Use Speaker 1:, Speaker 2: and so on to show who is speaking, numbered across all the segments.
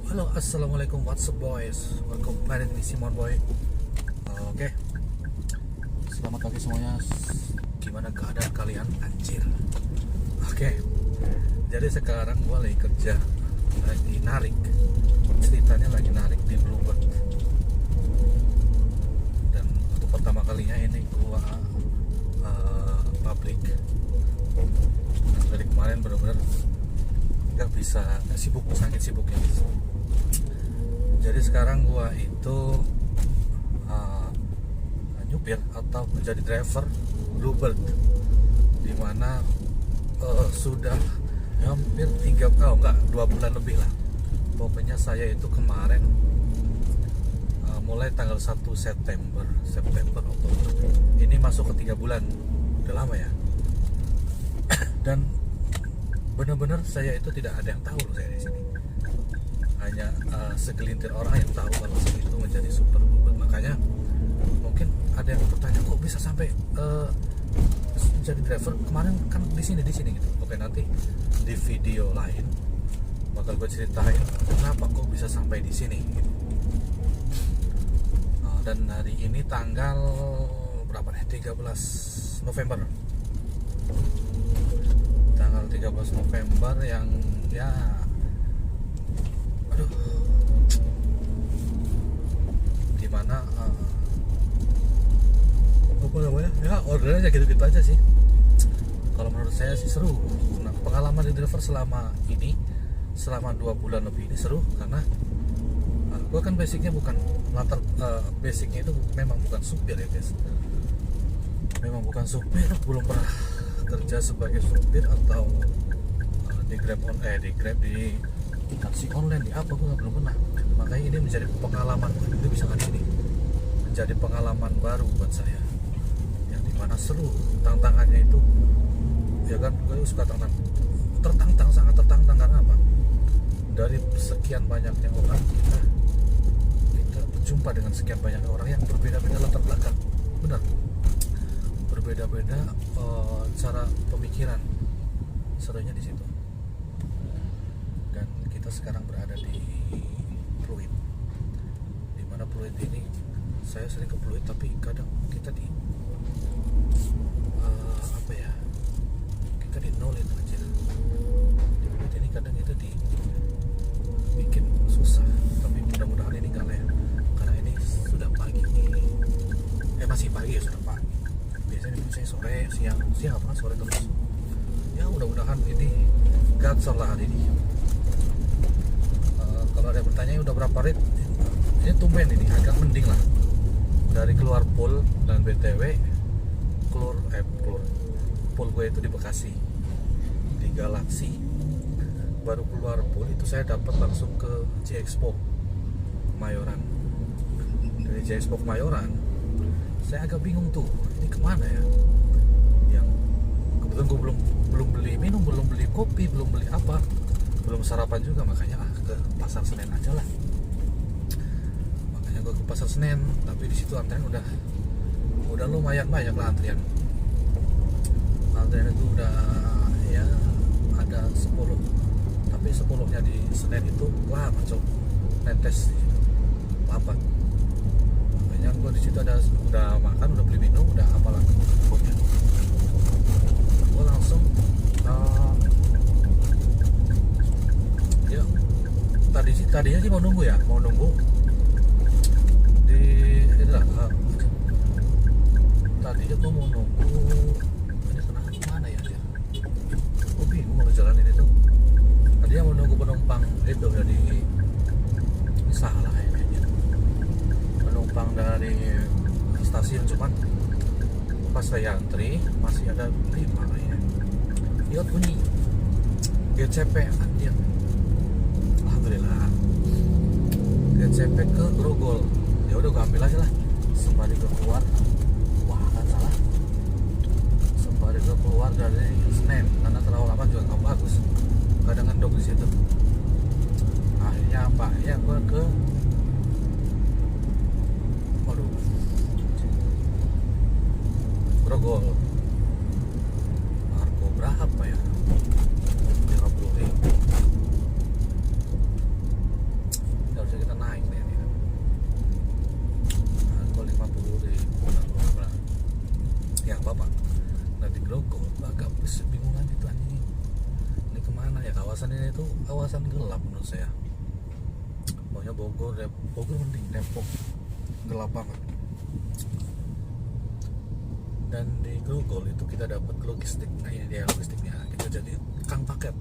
Speaker 1: Halo, assalamualaikum, what's up boys? Welcome back to Simon Boy. Oke, selamat pagi semuanya. Gimana keadaan kalian? Anjir. Oke, jadi sekarang gue lagi kerja, lagi narik. Ceritanya lagi narik di Bluebird. Dan untuk pertama kalinya ini gue public. Dan dari kemarin benar-benar nggak bisa, sibuk, sangat sibuknya. Jadi sekarang gua itu nyupir atau menjadi driver Bluebird, dimana sudah hampir 2 bulan lebih lah. Pokoknya saya itu kemarin mulai tanggal 1 September, Oktober. Ini masuk ke 3 bulan, udah lama ya. Dan benar-benar saya itu tidak ada yang tahu loh saya di sini. Hanya segelintir orang yang tahu kalau saya itu menjadi super Bluebird. Makanya mungkin ada yang bertanya, kok bisa sampai menjadi driver kemarin kan di sini gitu. Oke, nanti di video lain bakal gue ceritain kenapa kok bisa sampai di sini gitu. Dan hari ini tanggal berapa nih? 13 November. Tanggal 13 November yang ya dimana apa namanya ya, ordernya gitu-gitu aja sih. Kalau menurut saya sih seru. Nah, pengalaman di driver selama 2 bulan lebih ini seru karena gue kan basicnya bukan basicnya itu memang bukan supir ya guys, memang bukan supir, belum pernah kerja sebagai supir atau di taksi online, di apa, gue belum pernah. Makanya ini menjadi pengalaman, itu bisa kan ini menjadi pengalaman baru buat saya, yang dimana seru. Tantangannya itu ya kan, gue suka sangat tertantang karena apa, dari sekian banyaknya orang kita berjumpa dengan sekian banyaknya orang yang berbeda-beda latar belakang, benar, berbeda-beda cara pemikiran. Serunya di situ. Dan kita sekarang berada di Pluit, dimana Pluit ini saya sering ke Pluit, tapi kadang kita di kita di nol itu aja. Di Pluit ini kadang kita bikin susah, tapi mudah-mudahan ini enggak lah ya, karena ini sudah pagi, masih pagi ya, sudah pagi. Biasanya saya sore, siang apa kan sore terus ya. Mudah-mudahan ini gatsor lah hari ini. Kalau ada yang bertanya udah berapa rate, ini tumben, ini agak mending lah dari keluar pool. Dan BTW pool gue itu di Bekasi, di Galaxy. Baru keluar pool itu saya dapat langsung ke J-Expo Kemayoran. Dari J-Expo Kemayoran saya agak bingung tuh, ini kemana ya. Yang kebetulan gue belum beli minum, belum beli kopi, belum beli apa, belum sarapan juga. Makanya ke Pasar Senen aja lah. Makanya gue ke Pasar Senen, tapi di situ antrian udah lumayan banyak lah antrian itu udah ya ada 10, tapi 10-nya di Senen itu lama cok, netes 8. Makanya gue di situ udah makan, udah beli minum, udah apalah pokoknya gue langsung ya tadinya sih mau nunggu di inilah tadinya gue mau nunggu ini kemana ya dia, gue bingung kalau jalan ini tuh. Tadinya mau nunggu penumpang itu dari salah kayaknya, penumpang dari stasiun, cuman pas saya antri masih ada 5 ya. Dia bunyi GCP anjir. Alhamdulillah GCP ke Grogol. Ya udah gue ambil aja lah sembari gue keluar. Wah kan salah, sembari gue keluar dari Senen, karena terlalu lama juga nggak bagus, kadang ngendok di situ. Akhirnya apa ya, gue ke Grogol. Marco berapa ya, 50.000. kawasan gelap menurut saya. Pokoknya Bogor mending, Depok gelap banget. Dan di Google itu kita dapat logistik. Nah ini dia logistiknya, kita jadi kang paket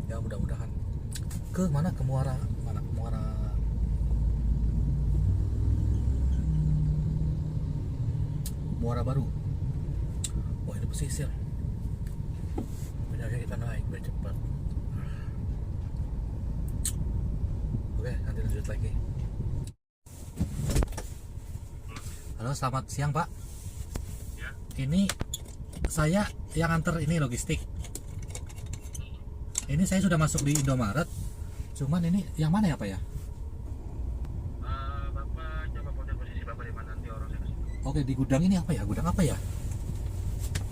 Speaker 1: ya, mudah-mudahan ke mana, ke Muara Baru. Wah ini pesisir, benernya kita naik biar cepat. Oke, nanti lanjut lagi. Halo, selamat siang Pak.
Speaker 2: Ya.
Speaker 1: Ini saya yang antar ini logistik. Ini saya sudah masuk di Indomaret. Cuman ini yang mana ya Pak ya?
Speaker 2: Bapak coba foto posisi Bapak di mana, nanti orang saya kasih.
Speaker 1: Oke, di gudang ini apa ya? Gudang apa ya?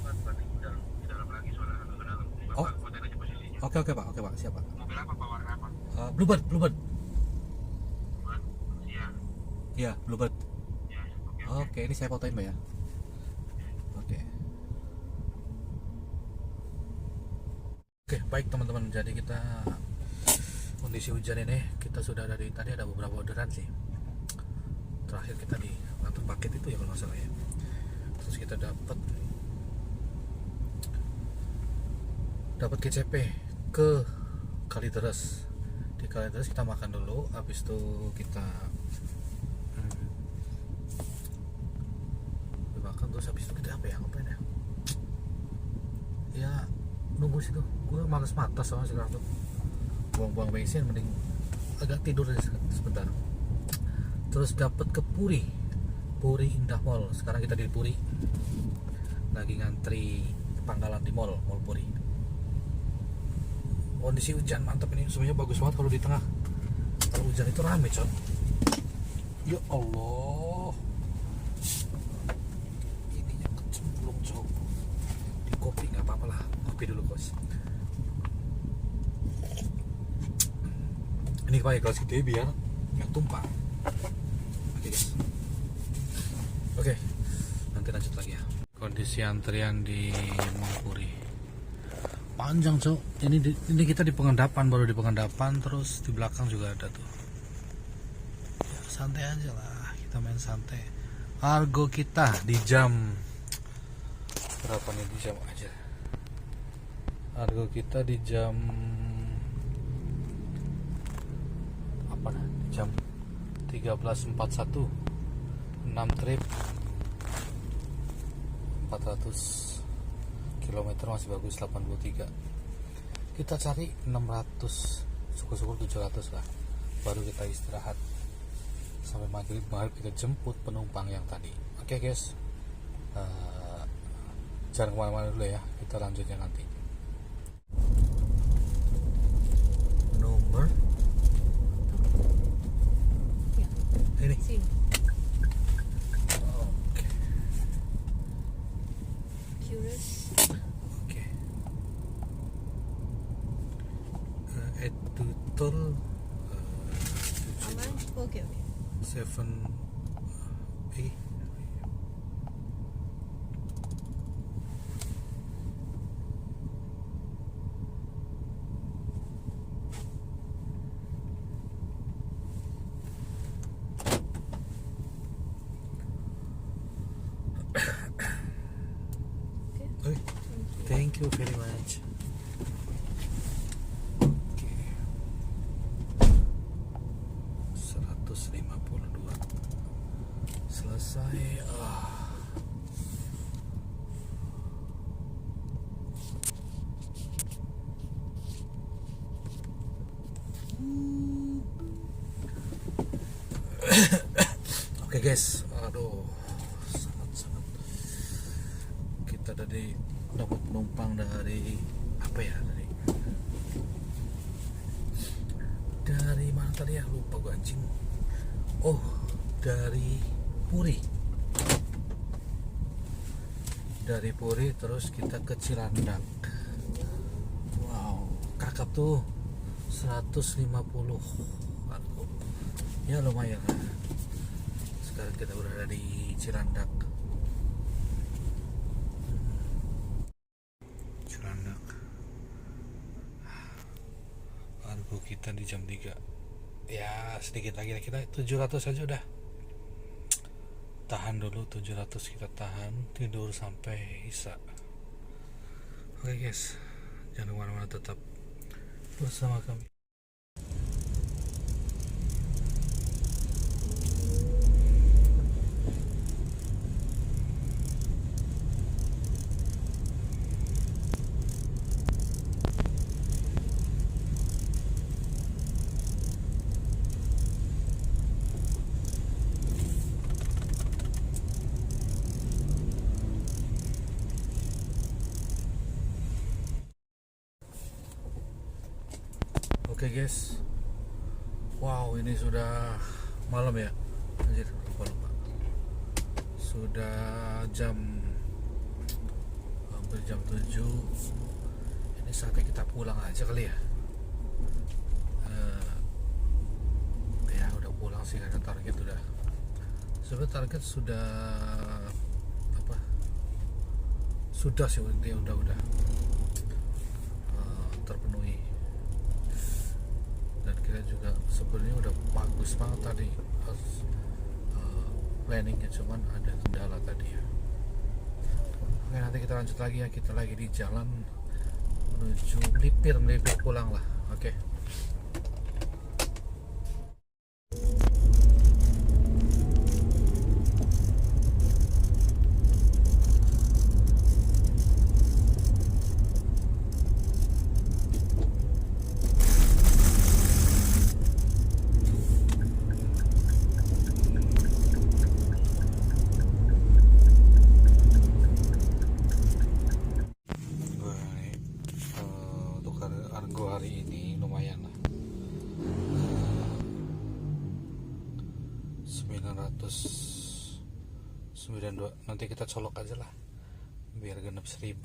Speaker 2: Bapak di dalam lagi soalnya ke dalam. Bapak
Speaker 1: Oh.
Speaker 2: foto aja posisinya.
Speaker 1: Oke Pak, siap Pak.
Speaker 2: Mobil apa Pak, warna apa?
Speaker 1: Bluebird.
Speaker 2: Buat siang.
Speaker 1: Iya, Bluebird.
Speaker 2: Ya, oke.
Speaker 1: Oke, ini saya fotoin Pak ya. Oke. Oke, baik teman-teman. Jadi kita kondisi hujan ini, kita sudah dari tadi ada beberapa orderan sih. Terakhir kita di kantor paket itu ya kalau nggak salah ya. Terus kita dapat GCP ke Kalideres. Di Kalideres kita makan dulu, habis itu kita makan, terus habis itu kita apa ya, ngapain ya? Ya nunggu situ. Gue males mata sama sekarang tuh. Buang-buang bensin, mending agak tidur sebentar. Terus dapat ke Puri Indah Mall. Sekarang kita di Puri, lagi ngantri pangkalan di mall Puri. Kondisi hujan mantap ini, sebenarnya bagus banget kalau di tengah. Kalau hujan itu rame coy. Ya Allah, ininya kecemplung coy. Di kopi nggak apa-apa lah, kopi dulu bos. Ini pakai gelas gede biar nggak tumpah. Oke guys. Oke, nanti lanjut lagi ya. Kondisi antrian di Mall Puri panjang cok. Ini kita di pengendapan, baru di pengendapan, terus di belakang juga ada tuh. Ya, santai aja lah, kita main santai. Argo kita di jam berapa nih, di jam aja. Argo kita di jam apa nih? Jam 13.41, 6 trip 400 km, masih bagus. 83 kita cari 600, syukur-syukur 700 lah, baru kita istirahat sampai maghrib kita jemput penumpang yang tadi. Oke guys, jangan kemana-mana dulu ya, kita lanjutnya nanti. Nomor ini
Speaker 3: Sini.
Speaker 1: oke.
Speaker 3: Curious.
Speaker 1: Oke. Tol
Speaker 3: Aman? Oke.
Speaker 1: 7
Speaker 3: Okay.
Speaker 1: thank you very much. Oke. 152 selesai. Oke guys, aduh, sangat kita tadi dapat penumpang dari apa ya, dari mana tadi ya, lupa gue anjing. Oh, dari Puri terus kita ke Cilandak. Wow, kakap tuh 150. Aduh, ya lumayan lah. Sekarang kita berada di Cilandak. Cilandak. kita di jam 3. Ya sedikit lagi kita 700 saja udah. Tahan dulu 700, kita tahan tidur sampai Isya. Oke guys, jangan kemana-mana, tetap bersama kami. Oke guys, wow ini sudah malam ya, anjir lupa. Sudah hampir jam 7. Ini saatnya kita pulang aja kali ya. Ya udah pulang sih karena target udah. Sebenarnya target sudah apa? Sudah sih dia udah terpenuhi. Dan kita juga sebenarnya udah bagus banget tadi planningnya, cuman ada kendala tadi ya. Oke, nanti kita lanjut lagi ya, kita lagi di jalan menuju melipir pulang lah. Oke. Argo hari ini lumayan lah, 992. Nanti kita colok aja lah biar genap 1000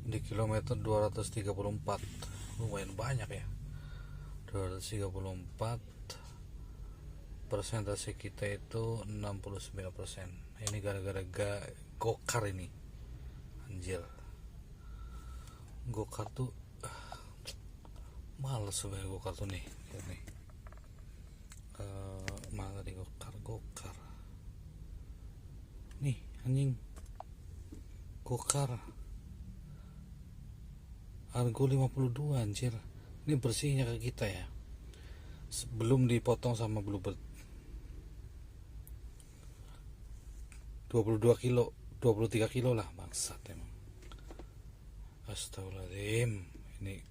Speaker 1: di kilometer 234. Lumayan banyak ya, 234. Persentase kita itu 69%. Ini gara-gara gokar ini, anjir. Gokar tuh males sebenarnya, gokar tuh nih, lihat nih. Mana tadi gokar nih, anjing. Gokar Argo 52, anjir. Ini bersihnya ke kita ya, sebelum dipotong sama Bluebird. 22 kilo 23 kilo lah, bangsat emang. Astagfirullahaladzim, ini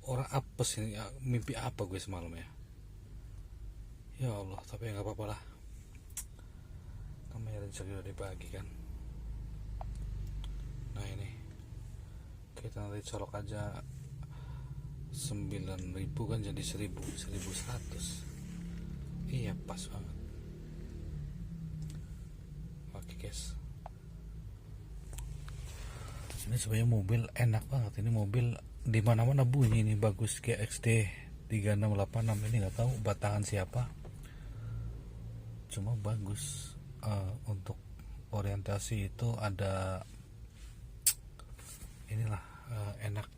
Speaker 1: orang apes ini, mimpi apa gue semalam ya? Ya Allah, tapi nggak apa-apa lah, namanya rezeki udah dibagi kan. Nah ini kita nanti colok aja 9.000 kan jadi 1100. Iya pas banget. Oke guys, ini sebenarnya mobil enak banget. Ini mobil di mana-mana bunyi, ini bagus, kayak XD 3686. Ini nggak tahu batangan siapa, cuma bagus. Untuk orientasi itu ada inilah, enak